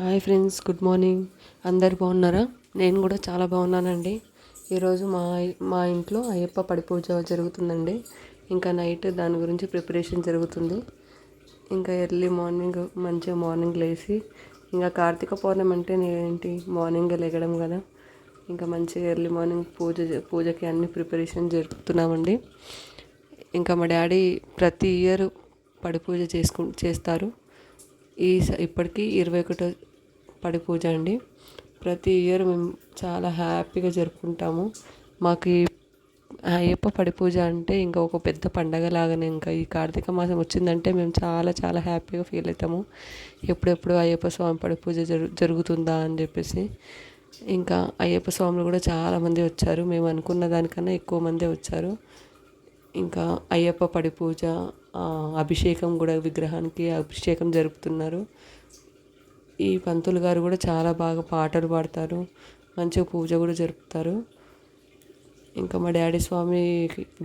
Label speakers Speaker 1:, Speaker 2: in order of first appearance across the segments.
Speaker 1: Hi friends, good morning. అందరు బాగున్నారా? నేను కూడా చాలా బాగున్నానండి. ఈరోజు మా ఇంట్లో అయ్యప్ప పడి పూజ జరుగుతుందండి. ఇంకా నైట్ దాని గురించి ప్రిపరేషన్ జరుగుతుంది. ఇంకా ఎర్లీ మార్నింగ్ మంచిగా మార్నింగ్ లేచి, ఇంకా కార్తీక పౌర్ణమి అంటే నేనేంటి మార్నింగ్ లెగడం కదా. ఇంకా మంచిగా ఎర్లీ మార్నింగ్ పూజకి అన్ని ప్రిపరేషన్ జరుపుతున్నామండి. ఇంకా మా డాడీ ప్రతి ఇయర్ పడి పూజ చేస్తారు. ఇప్పటికీ 21 పడి పూజ అండి. ప్రతి ఇయర్ మేము చాలా హ్యాపీగా జరుపుకుంటాము. మాకు ఈ అయ్యప్ప పడి పూజ అంటే ఇంకా ఒక పెద్ద పండగ లాగానే. ఇంకా ఈ కార్తీక మాసం వచ్చిందంటే మేము చాలా చాలా హ్యాపీగా ఫీల్ అవుతాము. ఎప్పుడెప్పుడు అయ్యప్ప స్వామి పడి పూజ జరుగుతుందా అని చెప్పేసి. ఇంకా అయ్యప్ప స్వాములు కూడా చాలామంది వచ్చారు. మేము అనుకున్న దానికన్నా ఎక్కువ మందే వచ్చారు. ఇంకా అయ్యప్ప పడి పూజ, అభిషేకం కూడా, విగ్రహానికి అభిషేకం జరుపుతున్నారు. ఈ పంతులు గారు కూడా చాలా బాగా పాటలు పాడతారు, మంచిగా పూజ కూడా జరుపుతారు. ఇంకా మా డాడీ స్వామి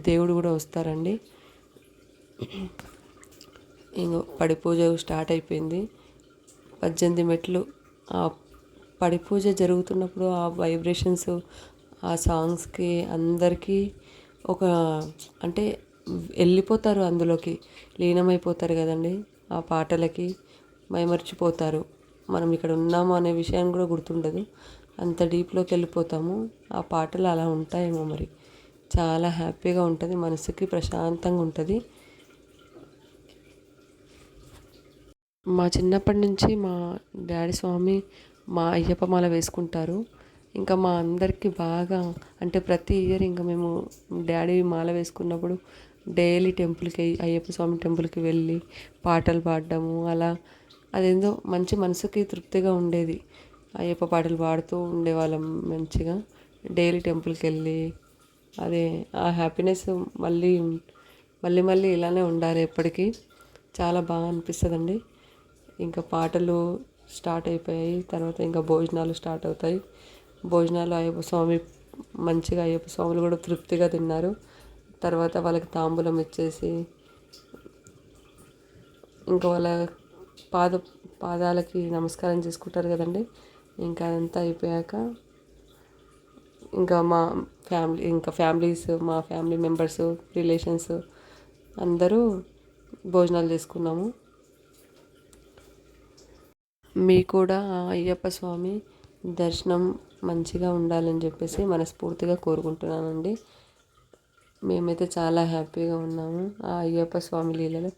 Speaker 1: దేవుడు కూడా వస్తారండి. ఇంకో పడి పూజ స్టార్ట్ అయిపోయింది. 18 మెట్లు. ఆ పడి పూజ జరుగుతున్నప్పుడు ఆ వైబ్రేషన్స్, ఆ సాంగ్స్కి అందరికీ ఒక అంటే వెళ్ళిపోతారు, అందులోకి లీనమైపోతారు కదండి. ఆ పాటలకి మైమర్చిపోతారు. మనం ఇక్కడ ఉన్నాము అనే విషయాన్ని కూడా గుర్తుండదు. అంత డీప్లోకి వెళ్ళిపోతాము. ఆ పాటలు అలా ఉంటాయేమో మరి. చాలా హ్యాపీగా ఉంటుంది, మనసుకి ప్రశాంతంగా ఉంటుంది. మా చిన్నప్పటి నుంచి మా డాడీ స్వామి మా అయ్యప్ప మాల వేసుకుంటారు. ఇంకా మా అందరికీ బాగా అంటే ప్రతి ఇయర్ ఇంకా మేము డాడీ మాల వేసుకున్నప్పుడు డైలీ టెంపుల్కి, అయ్యప్ప స్వామి టెంపుల్కి వెళ్ళి పాటలు పాడడము, అలా అదేందో మంచి మనసుకి తృప్తిగా ఉండేది. అయ్యప్ప పాటలు పాడుతూ ఉండేవాళ్ళం మంచిగా. డైలీ టెంపుల్కి వెళ్ళి అదే ఆ హ్యాపీనెస్ మళ్ళీ మళ్ళీ మళ్ళీ ఇలానే ఉండాలి ఎప్పటికీ. చాలా బాగా అనిపిస్తుందండి. ఇంకా పాటలు స్టార్ట్ అయిపోయాయి. తర్వాత ఇంకా భోజనాలు స్టార్ట్ అవుతాయి. భోజనాలు అయ్యప్ప స్వామి మంచిగా అయ్యప్ప స్వాములు కూడా తృప్తిగా తిన్నారు. తర్వాత వాళ్ళకి తాంబూలం ఇచ్చేసి ఇంకా వాళ్ళ పాదాలకి నమస్కారం చేసుకుంటారు కదండి. ఇంకా అదంతా అయిపోయాక ఇంకా ఫ్యామిలీస్, మా ఫ్యామిలీ మెంబర్స్, రిలేషన్స్ అందరూ భోజనాలు చేసుకున్నాము. మీకు కూడా అయ్యప్ప స్వామి దర్శనం మంచిగా ఉండాలని చెప్పేసి మనస్ఫూర్తిగా కోరుకుంటున్నానండి. మేమైతే చాలా హ్యాపీగా ఉన్నాము. ఆ అయ్యప్ప స్వామి లీలలో